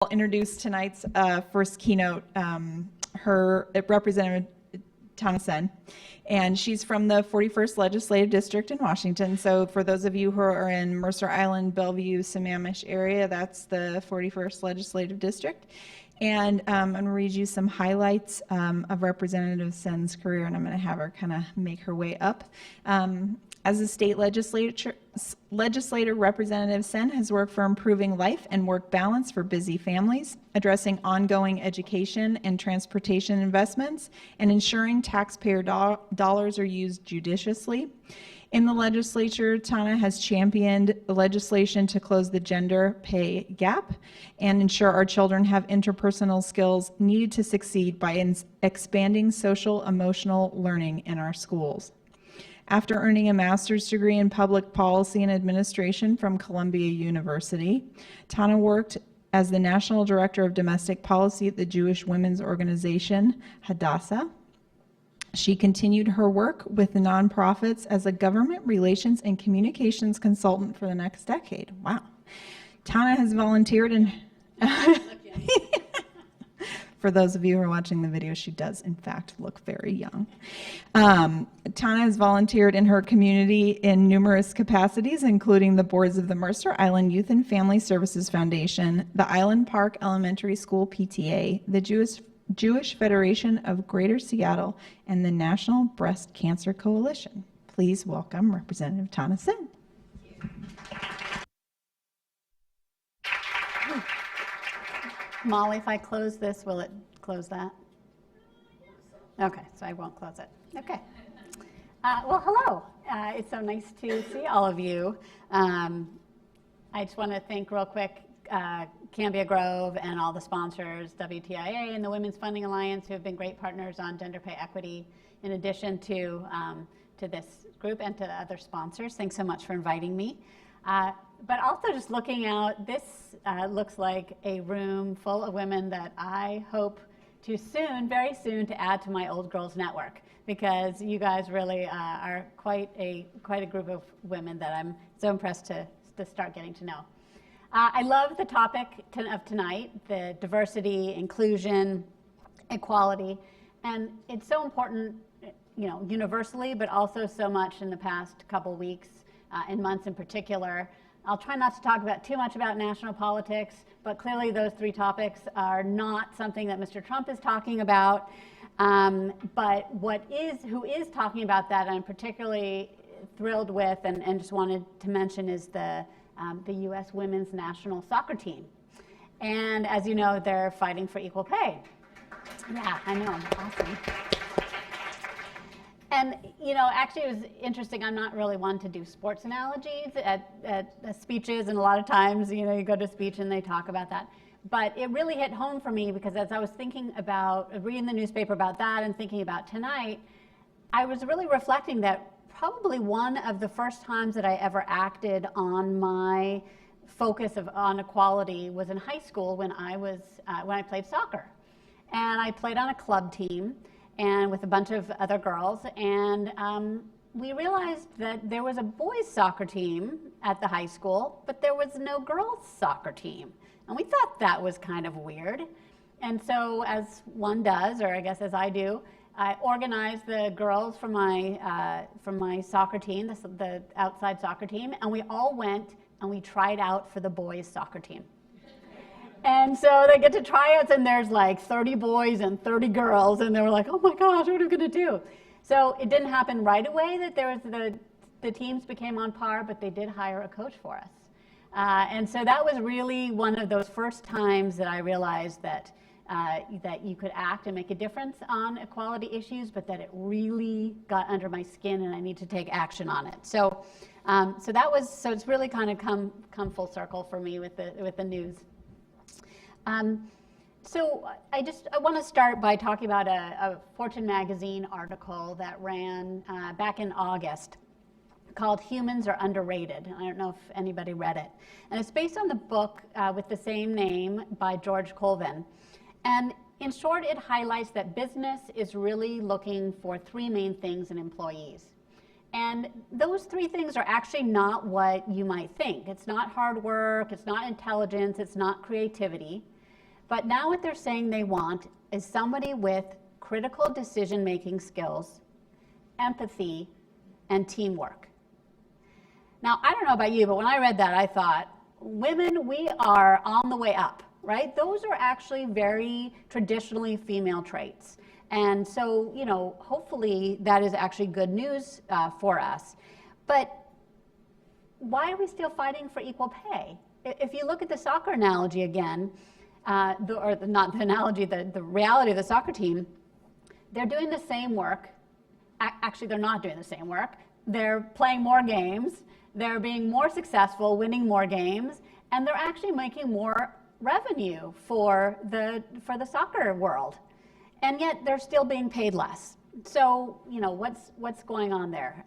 I'll introduce tonight's first keynote, her Representative Tana Senn, and she's from the 41st Legislative District in Washington. So for those of you who are in Mercer Island, Bellevue, Sammamish area, that's the 41st Legislative District. And I'm going to read you some highlights of Representative Senn's career, and I'm going to have her kind of make her way up. As a state legislator, Representative Senn has worked for improving life and work balance for busy families, addressing ongoing education and transportation investments, and ensuring taxpayer dollars are used judiciously. In the legislature, Tana has championed legislation to close the gender pay gap and ensure our children have interpersonal skills needed to succeed by expanding social emotional learning in our schools. After earning a master's degree in public policy and administration from Columbia University, Tana worked as the National Director of Domestic Policy at the Jewish women's organization, Hadassah. She continued her work with the nonprofits as a government relations and communications consultant for the next decade. Wow. Tana has volunteered in... For those of you who are watching the video, she does, in fact, look very young. Tana has volunteered in her community in numerous capacities, including the boards of the Mercer Island Youth and Family Services Foundation, the Island Park Elementary School PTA, the Jewish Federation of Greater Seattle, and the National Breast Cancer Coalition. Please welcome Representative Tana Senn. Molly, if I close this, will it close that? Okay, so I won't close it. Okay. Well, hello. It's so nice to see all of you. I just want to thank real quick Cambia Grove and all the sponsors, WTIA and the Women's Funding Alliance, who have been great partners on gender pay equity, in addition to this group and to other sponsors. Thanks so much for inviting me. But also just looking out, this looks like a room full of women that I hope to soon, very soon, to add to my Old Girls Network, because you guys really are quite a group of women that I'm so impressed to start getting to know. I love the topic of tonight, the diversity, inclusion, equality, and it's so important, you know, universally, but also so much in the past couple weeks and months in particular. I'll try not to talk too much about national politics, but clearly those three topics are not something that Mr. Trump is talking about. But who is talking about that, I'm particularly thrilled with and just wanted to mention, is the U.S. women's national soccer team. And as you know, they're fighting for equal pay. Yeah, I know, awesome. And, you know, actually it was interesting. I'm not really one to do sports analogies at speeches, and a lot of times, you know, you go to a speech and they talk about that. But it really hit home for me, because as I was thinking about, reading the newspaper about that and thinking about tonight, I was really reflecting that probably one of the first times that I ever acted on my focus on equality was in high school when I played soccer. And I played on a club team, and with a bunch of other girls, and we realized that there was a boys soccer team at the high school, but there was no girls soccer team. And we thought that was kind of weird. And so, as one does, or I guess as I do, I organized the girls from my soccer team, the outside soccer team, and we all went and we tried out for the boys soccer team. And so they get to tryouts, and there's like 30 boys and 30 girls, and they were like, oh my gosh, what are we going to do? So it didn't happen right away that there was the teams became on par, but they did hire a coach for us. And so that was really one of those first times that I realized that you could act and make a difference on equality issues, but that it really got under my skin and I need to take action on it. So it's really kind of come full circle for me with the news. So I want to start by talking about a Fortune magazine article that ran back in August called Humans Are Underrated. I don't know if anybody read it. And it's based on the book with the same name by George Colvin. And in short, it highlights that business is really looking for three main things in employees. And those three things are actually not what you might think. It's not hard work, it's not intelligence, it's not creativity. But now what they're saying they want is somebody with critical decision-making skills, empathy, and teamwork. Now, I don't know about you, but when I read that, I thought, women, we are on the way up, right? Those are actually very traditionally female traits. And so, you know, hopefully that is actually good news for us. But why are we still fighting for equal pay? If you look at the soccer analogy again, not the analogy, the reality of the soccer team, they're doing the same work. Actually, they're not doing the same work. They're playing more games. They're being more successful, winning more games, and they're actually making more revenue for the soccer world. And yet they're still being paid less. So, you know, what's going on there?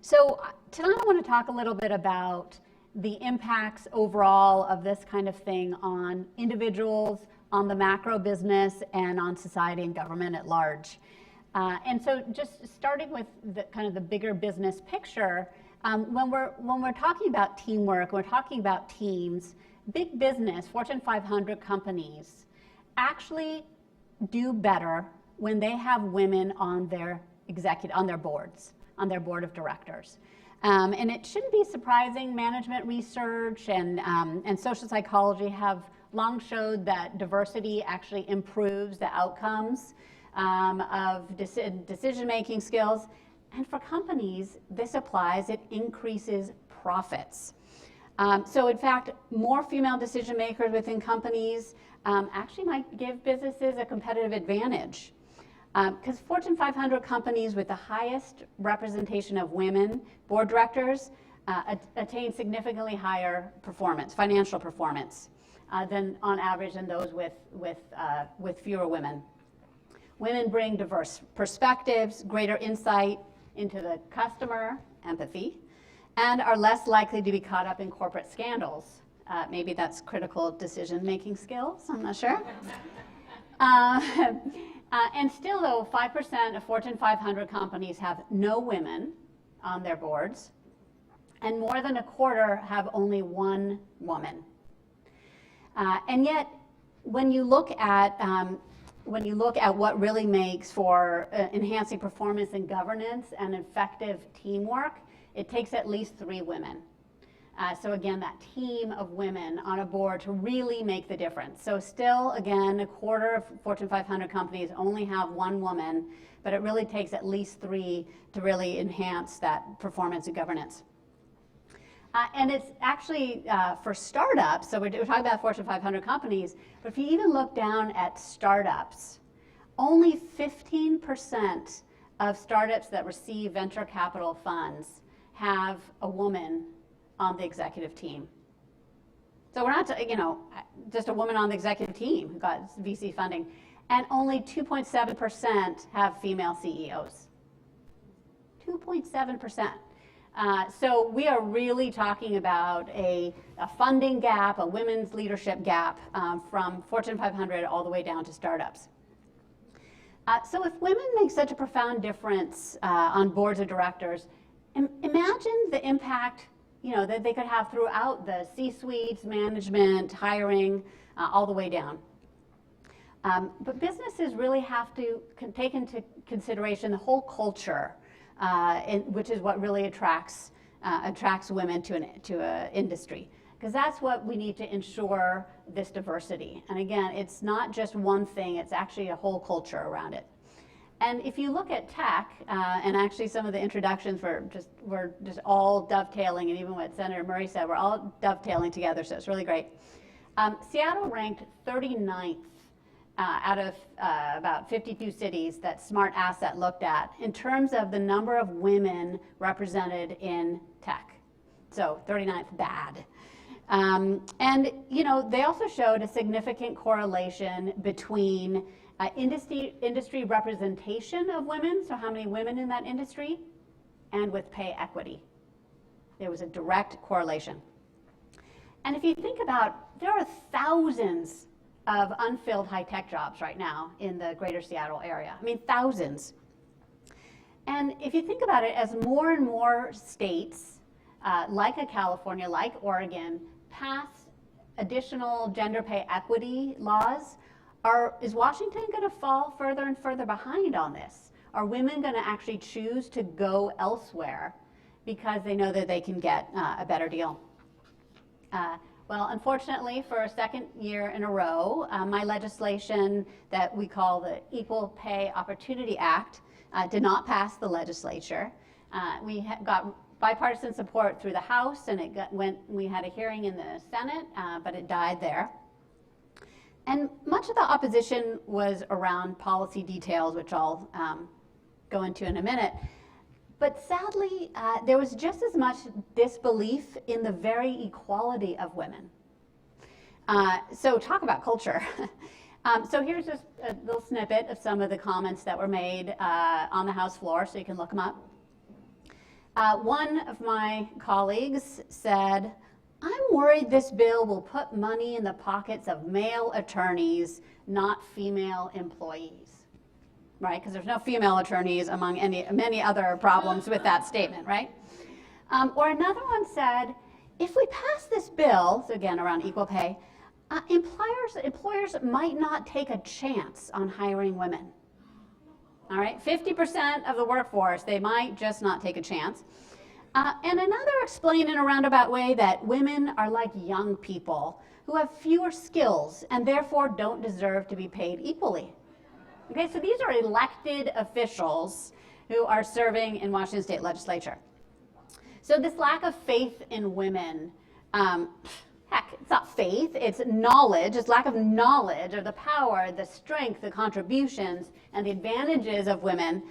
So tonight I want to talk a little bit about the impacts overall of this kind of thing on individuals, on the macro business, and on society and government at large. And so just starting with the kind of the bigger business picture, when we're talking about teamwork, we're talking about teams, big business, Fortune 500 companies actually do better when they have women on their boards, on their board of directors. And it shouldn't be surprising. Management research and social psychology have long showed that diversity actually improves the outcomes of decision-making skills. And for companies, this applies, it increases profits. So in fact, more female decision makers within companies actually might give businesses a competitive advantage. Because Fortune 500 companies with the highest representation of women board directors attain significantly higher performance, financial performance, than on average than those with fewer women. Women bring diverse perspectives, greater insight into the customer, empathy, and are less likely to be caught up in corporate scandals. Maybe that's critical decision-making skills, I'm not sure. And still, though, 5% of Fortune 500 companies have no women on their boards, and more than a quarter have only one woman. And yet, when you look at what really makes for enhancing performance and governance and effective teamwork, it takes at least 3 women. So again, that team of women on a board to really make the difference. So still, again, a quarter of Fortune 500 companies only have 1 woman, but it really takes at least 3 to really enhance that performance and governance. And it's actually for startups, so we're talking about Fortune 500 companies, but if you even look down at startups, only 15% of startups that receive venture capital funds have a woman on the executive team. So we're not, just a woman on the executive team who got VC funding, and only 2.7% have female CEOs. 2.7%. So we are really talking about a funding gap, a women's leadership gap from Fortune 500 all the way down to startups. So if women make such a profound difference on boards of directors, imagine the impact that they could have throughout the C-suites, management, hiring, all the way down. But businesses really have to take into consideration the whole culture, which is what really attracts women to an industry, because that's what we need to ensure this diversity. And again, it's not just one thing; it's actually a whole culture around it. And if you look at tech, and actually some of the introductions were just all dovetailing, and even what Senator Murray said, we're all dovetailing together, so it's really great. Seattle ranked 39th out of about 52 cities that Smart Asset looked at in terms of the number of women represented in tech. So 39th, bad. And they also showed a significant correlation between industry representation of women, so how many women in that industry, and with pay equity. There was a direct correlation. And if you think about, there are thousands of unfilled high-tech jobs right now in the greater Seattle area. I mean, thousands. And if you think about it, as more and more states, like California, like Oregon, pass additional gender pay equity laws, is Washington going to fall further and further behind on this? Are women going to actually choose to go elsewhere because they know that they can get a better deal? Well, unfortunately, for a second year in a row, my legislation that we call the Equal Pay Opportunity Act did not pass the legislature. We got bipartisan support through the House, and we had a hearing in the Senate, but it died there. And much of the opposition was around policy details, which I'll go into in a minute. But sadly, there was just as much disbelief in the very equality of women. So talk about culture. So here's just a little snippet of some of the comments that were made on the House floor, so you can look them up. One of my colleagues said, "I'm worried this bill will put money in the pockets of male attorneys, not female employees." Right, because there's no female attorneys among many other problems with that statement, right? Or another one said, if we pass this bill, so again around equal pay, employers might not take a chance on hiring women. All right, 50% of the workforce, they might just not take a chance. And another explained in a roundabout way that women are like young people who have fewer skills and therefore don't deserve to be paid equally. Okay, so these are elected officials who are serving in Washington State Legislature. So this lack of faith in women, heck, it's not faith, it's knowledge, it's lack of knowledge of the power, the strength, the contributions, and the advantages of women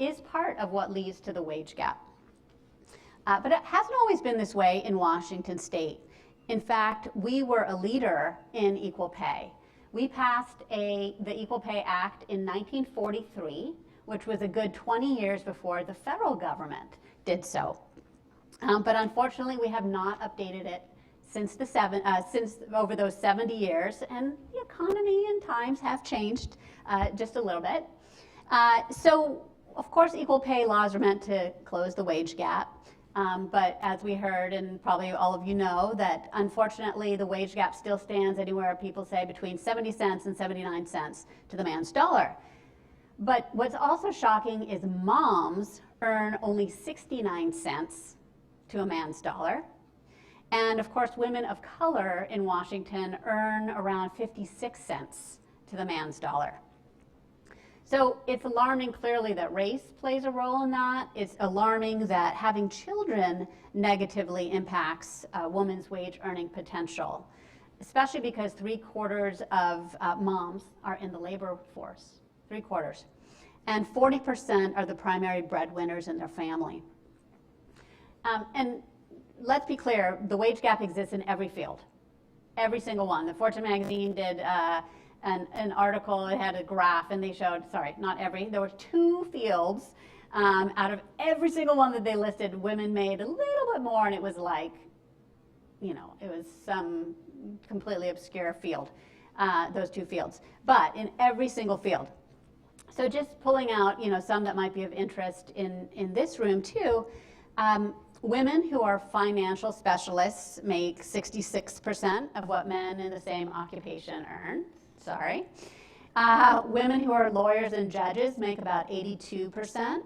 is part of what leads to the wage gap. But it hasn't always been this way in Washington State. In fact, we were a leader in equal pay. We passed the Equal Pay Act in 1943, which was a good 20 years before the federal government did so. But unfortunately, we have not updated it since over those 70 years, and the economy and times have changed just a little bit. So, of course, equal pay laws are meant to close the wage gap. But as we heard, and probably all of you know, that unfortunately the wage gap still stands anywhere, people say, between 70 cents and 79 cents to the man's dollar. But what's also shocking is moms earn only 69 cents to a man's dollar. And of course, women of color in Washington earn around 56 cents to the man's dollar. So it's alarming clearly that race plays a role in that. It's alarming that having children negatively impacts a woman's wage earning potential, especially because 3/4 of moms are in the labor force, 3/4. And 40% are the primary breadwinners in their family. And let's be clear, the wage gap exists in every field, every single one. The Fortune magazine did an article, it had a graph, and they showed, there were 2 fields out of every single one that they listed, women made a little bit more, and it was like, it was some completely obscure field, those 2 fields, but in every single field. So just pulling out, some that might be of interest in this room too, women who are financial specialists make 66% of what men in the same occupation earn. Women who are lawyers and judges make about 82%.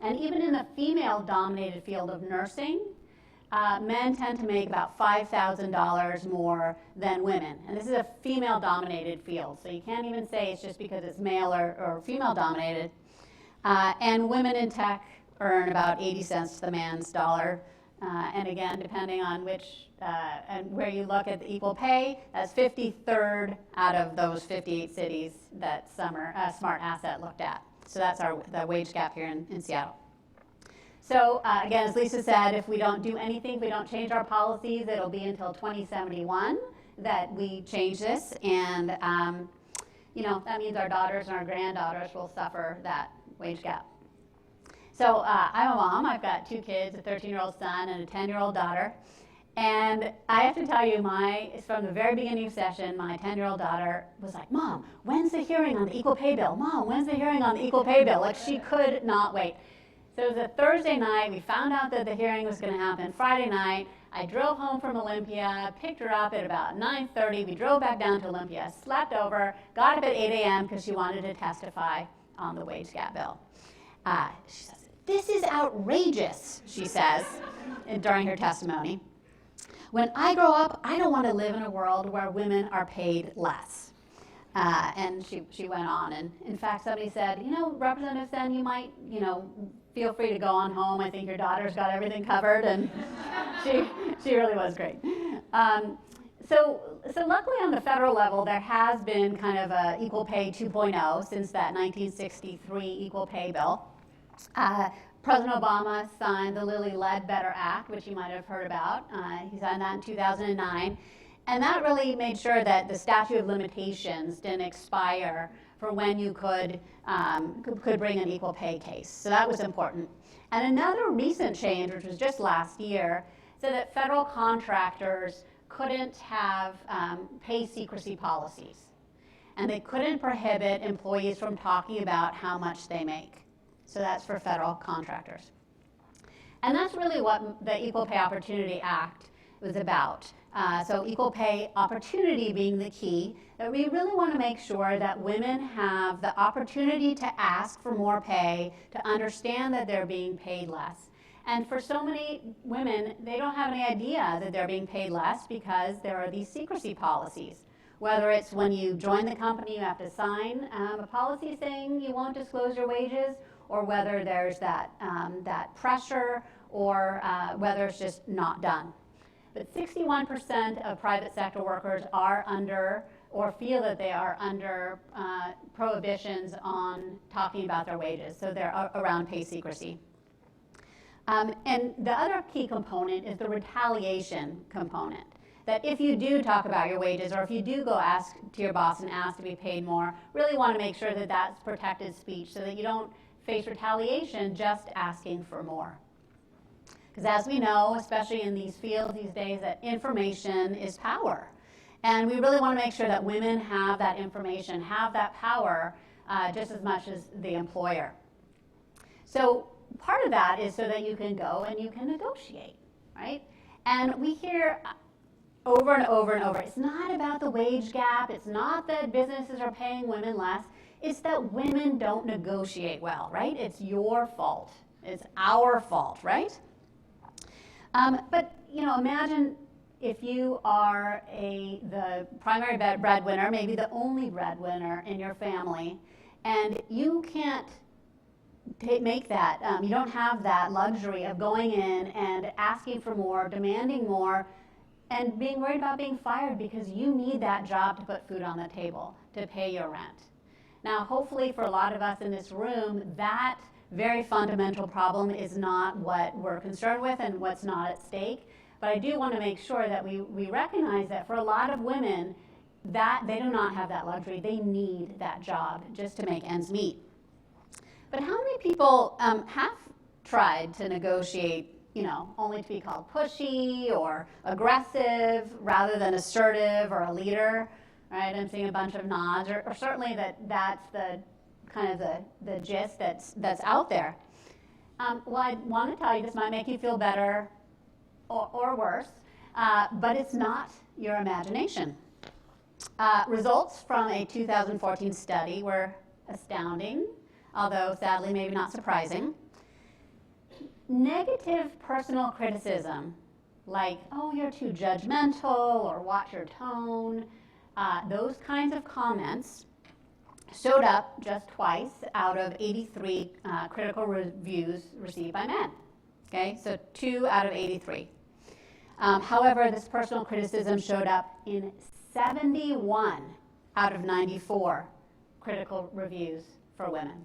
And even in the female-dominated field of nursing, men tend to make about $5,000 more than women. And this is a female-dominated field, so you can't even say it's just because it's male or female-dominated. And women in tech earn about 80 cents to the man's dollar. And again, depending on which and where you look at the equal pay, that's 53rd out of those 58 cities that Smart Asset looked at. So that's the wage gap here in Seattle. So again, as Lisa said, if we don't do anything, if we don't change our policies, it'll be until 2071 that we change this. And that means our daughters and our granddaughters will suffer that wage gap. So I'm a mom. I've got 2 kids, a 13-year-old son and a 10-year-old daughter. And I have to tell you, from the very beginning of session, my 10-year-old daughter was like, "Mom, when's the hearing on the equal pay bill? Mom, when's the hearing on the equal pay bill?" Like, she could not wait. So it was a Thursday night. We found out that the hearing was going to happen Friday night. I drove home from Olympia, picked her up at about 9:30. We drove back down to Olympia, slept over, got up at 8 a.m. because she wanted to testify on the wage gap bill. She says, "This is outrageous," she says during her testimony. "When I grow up, I don't want to live in a world where women are paid less." And she went on. And in fact, somebody said, Representative Senn, you might, feel free to go on home. I think your daughter's got everything covered. And she really was great. So luckily on the federal level, there has been kind of a Equal Pay 2.0 since that 1963 Equal Pay Bill. President Obama signed the Lilly Ledbetter Act, which you might have heard about. He signed that in 2009. And that really made sure that the statute of limitations didn't expire for when you could bring an equal pay case. So that was important. And another recent change, which was just last year, said that federal contractors couldn't have pay secrecy policies. And they couldn't prohibit employees from talking about how much they make. So that's for federal contractors. And that's really what the Equal Pay Opportunity Act was about. So equal pay opportunity being the key, that we really want to make sure that women have the opportunity to ask for more pay, to understand that they're being paid less. And for so many women, they don't have any idea that they're being paid less because there are these secrecy policies. Whether it's when you join the company, you have to sign a policy saying you won't disclose your wages, or whether there's that pressure, or whether it's just not done. But 61% of private sector workers are under or feel that they are under prohibitions on talking about their wages. So they're around pay secrecy. And the other key component is the retaliation component. That if you do talk about your wages, or if you do go ask to your boss and ask to be paid more, really want to make sure that that's protected speech so that you don't face retaliation just asking for more. Because as we know, especially in these fields these days, that information is power. And we really want to make sure that women have that information, have that power just as much as the employer. So part of that is so that you can go and you can negotiate, right? And we hear over and over and over, it's not about the wage gap, it's not that businesses are paying women less, it's that women don't negotiate well, right? It's your fault. It's our fault, right? But imagine if you are the primary breadwinner, maybe the only breadwinner in your family, and you can't make that. You don't have that luxury of going in and asking for more, demanding more, and being worried about being fired because you need that job to put food on the table, to pay your rent. Now, hopefully for a lot of us in this room, that very fundamental problem is not what we're concerned with and what's not at stake. But I do want to make sure that we recognize that for a lot of women, that they do not have that luxury. They need that job just to make ends meet. But how many people have tried to negotiate, only to be called pushy or aggressive rather than assertive or a leader, right? I'm seeing a bunch of nods, or certainly that's the kind of the gist that's out there. Well, I want to tell you, this might make you feel better or worse, but it's not your imagination. Results from a 2014 study were astounding, although sadly maybe not surprising. Negative personal criticism, like, oh, you're too judgmental, or watch your tone, those kinds of comments showed up just twice out of 83 critical reviews received by men. Okay, so 2 out of 83. However, this personal criticism showed up in 71 out of 94 critical reviews for women.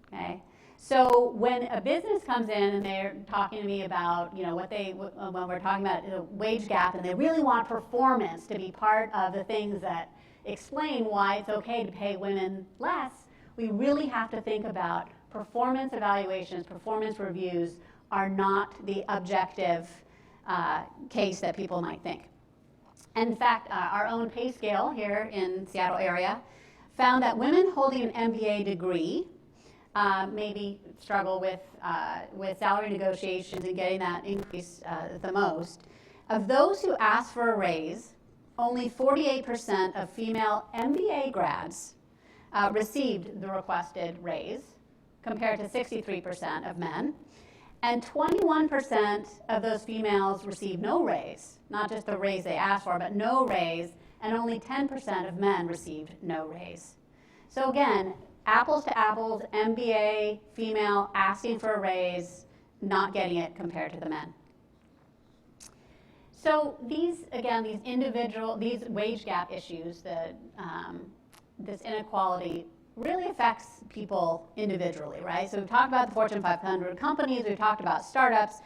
Okay, so when a business comes in and they're talking to me about, when we're talking about the wage gap, and they really want performance to be part of the things that explain why it's okay to pay women less, we really have to think about performance evaluations, performance reviews are not the objective case that people might think. And in fact, our own pay scale here in Seattle area found that women holding an MBA degree maybe struggle with salary negotiations and getting that increase the most. Of those who asked for a raise, only 48% of female MBA grads received the requested raise, compared to 63% of men. And 21% of those females received no raise, not just the raise they asked for, but no raise, and only 10% of men received no raise. So again, apples to apples, MBA, female, asking for a raise, not getting it compared to the men. So these wage gap issues, this inequality really affects people individually, right? So we've talked about the Fortune 500 companies, we've talked about startups,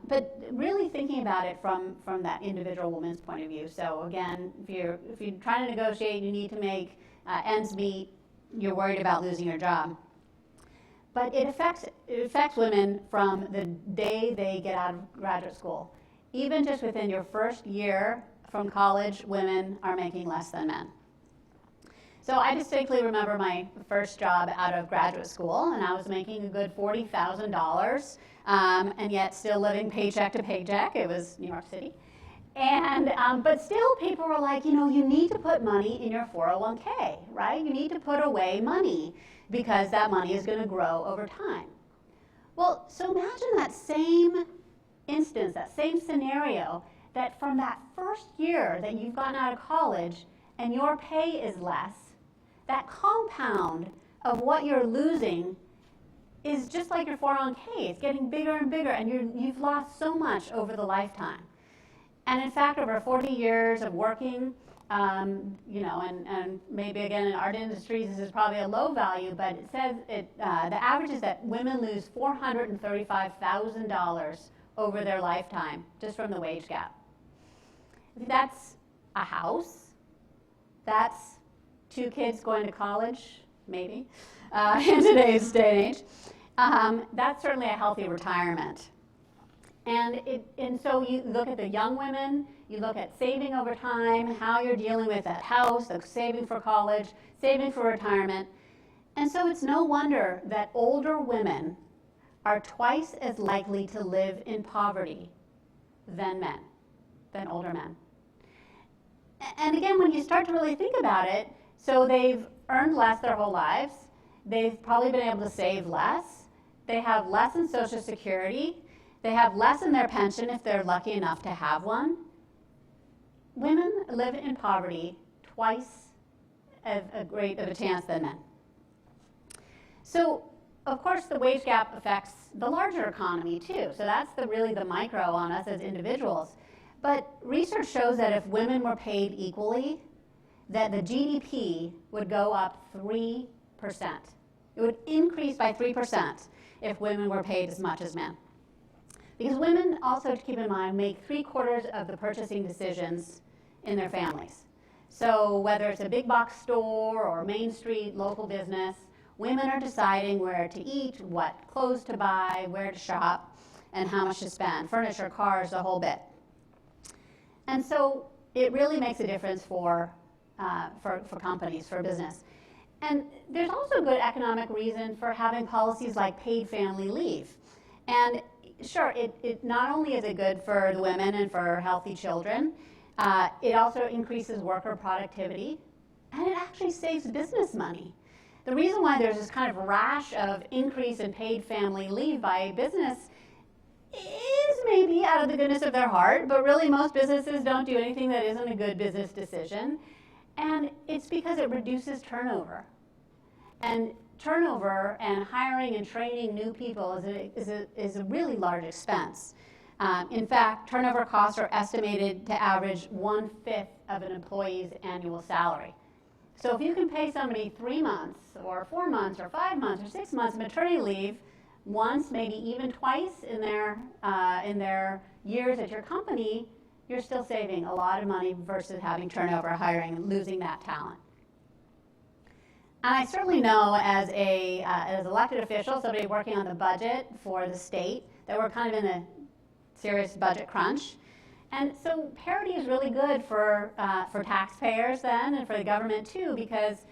but really thinking about it from that individual woman's point of view. So again, if you're trying to negotiate, you need to make ends meet, you're worried about losing your job. But it affects women from the day they get out of graduate school. Even just within your first year from college, women are making less than men. So I distinctly remember my first job out of graduate school, and I was making a good $40,000, and yet still living paycheck to paycheck. It was New York City. And, but still people were like, you need to put money in your 401k, right? You need to put away money because that money is going to grow over time. Well, so imagine that same instance, that same scenario, that from that first year that you've gotten out of college and your pay is less, that compound of what you're losing is just like your 401k. It's getting bigger and bigger, and you've lost so much over the lifetime. And in fact, over 40 years of working, and maybe again in art industries, this is probably a low value, but it says the average is that women lose $435,000 over their lifetime just from the wage gap. That's a house. That's 2 kids going to college, maybe, in today's day and age. That's certainly a healthy retirement. And so you look at the young women, you look at saving over time, how you're dealing with that house, the saving for college, saving for retirement. And so it's no wonder that older women are twice as likely to live in poverty than older men. And again, when you start to really think about it, so they've earned less their whole lives, they've probably been able to save less, they have less in Social Security, they have less in their pension if they're lucky enough to have one. Women live in poverty twice as great of a chance than men. So, of course, the wage gap affects the larger economy too. So that's really the micro on us as individuals. But research shows that if women were paid equally, that the GDP would go up 3%. It would increase by 3% if women were paid as much as men. Because women, also to keep in mind, make 3/4 of the purchasing decisions in their families. So whether it's a big box store or Main Street local business, women are deciding where to eat, what clothes to buy, where to shop, and how much to spend. Furniture, cars, the whole bit. And so it really makes a difference for companies, for business. And there's also good economic reason for having policies like paid family leave. And sure, it not only is it good for the women and for healthy children, it also increases worker productivity, and it actually saves business money. The reason why there's this kind of rash of increase in paid family leave by business is maybe out of the goodness of their heart, but really most businesses don't do anything that isn't a good business decision. And it's because it reduces turnover. And turnover and hiring and training new people is a really large expense. In fact, turnover costs are estimated to average 1/5 of an employee's annual salary. So if you can pay somebody 3 months or 4 months or 5 months or 6 months maternity leave, once, maybe even twice in their years at your company, you're still saving a lot of money versus having turnover, hiring, and losing that talent. And I certainly know as an elected official, somebody working on the budget for the state, that we're kind of in a serious budget crunch. And so parity is really good for taxpayers then and for the government too, because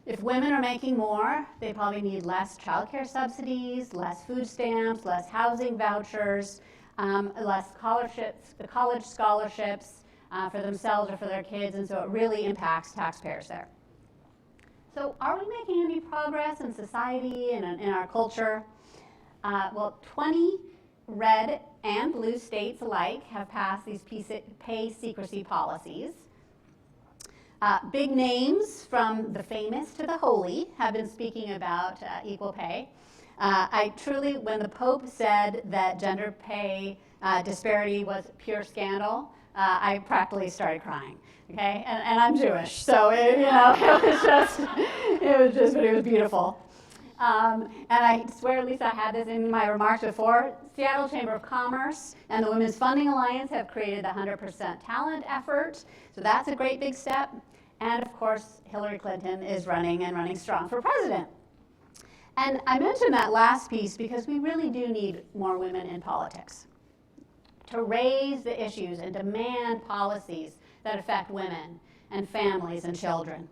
If women are making more, they probably need less childcare subsidies, less food stamps, less housing vouchers, less scholarships, the college scholarships for themselves or for their kids, and so it really impacts taxpayers there. So are we making any progress in society and in our culture? Well, 20 red and blue states alike have passed these pay secrecy policies. Big names from the famous to the holy have been speaking about equal pay. I truly, when the Pope said that gender pay disparity was pure scandal, I practically started crying. Okay, and I'm Jewish, so it was beautiful. And I swear, at least I had this in my remarks before, Seattle Chamber of Commerce and the Women's Funding Alliance have created the 100% talent effort, so that's a great big step. And of course, Hillary Clinton is running strong for president. And I mentioned that last piece because we really do need more women in politics to raise the issues and demand policies that affect women and families and children,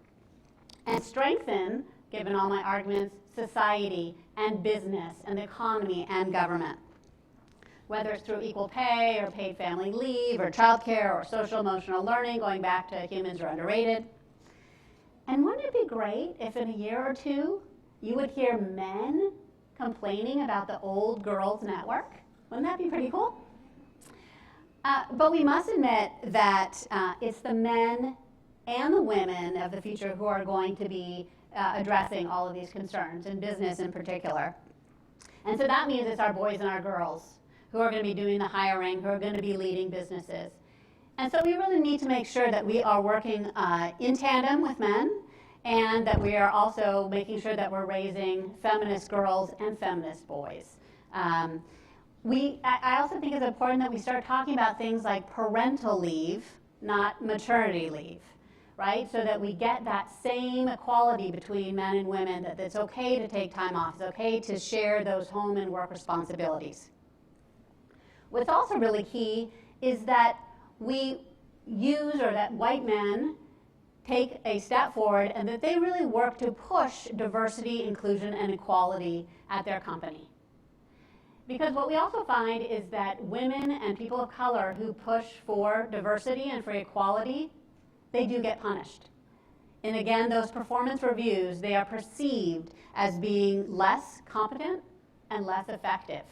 and strengthen, given all my arguments, society and business and the economy and government. Whether it's through equal pay or paid family leave or childcare or social emotional learning, going back to humans are underrated. And wouldn't it be great if in a year or two you would hear men complaining about the old girls network? Wouldn't that be pretty cool? But we must admit that it's the men and the women of the future who are going to be addressing all of these concerns, in business in particular. And so that means it's our boys and our girls who are going to be doing the hiring, who are going to be leading businesses. And so we really need to make sure that we are working in tandem with men, and that we are also making sure that we're raising feminist girls and feminist boys. I also think it's important that we start talking about things like parental leave, not maternity leave, right? So that we get that same equality between men and women, that it's okay to take time off, it's okay to share those home and work responsibilities. What's also really key is that we use, or that white men take a step forward and that they really work to push diversity, inclusion, and equality at their company. Because what we also find is that women and people of color who push for diversity and for equality, they do get punished. And again, those performance reviews, they are perceived as being less competent and less effective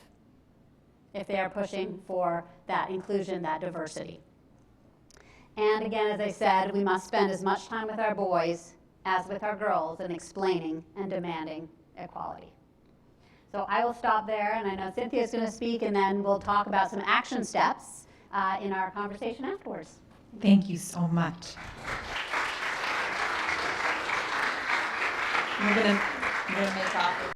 if they are pushing for that inclusion, that diversity. And again, as I said, we must spend as much time with our boys as with our girls in explaining and demanding equality. So I will stop there, and I know Cynthia's going to speak, and then we'll talk about some action steps in our conversation afterwards. Thank you so much. We're gonna make off.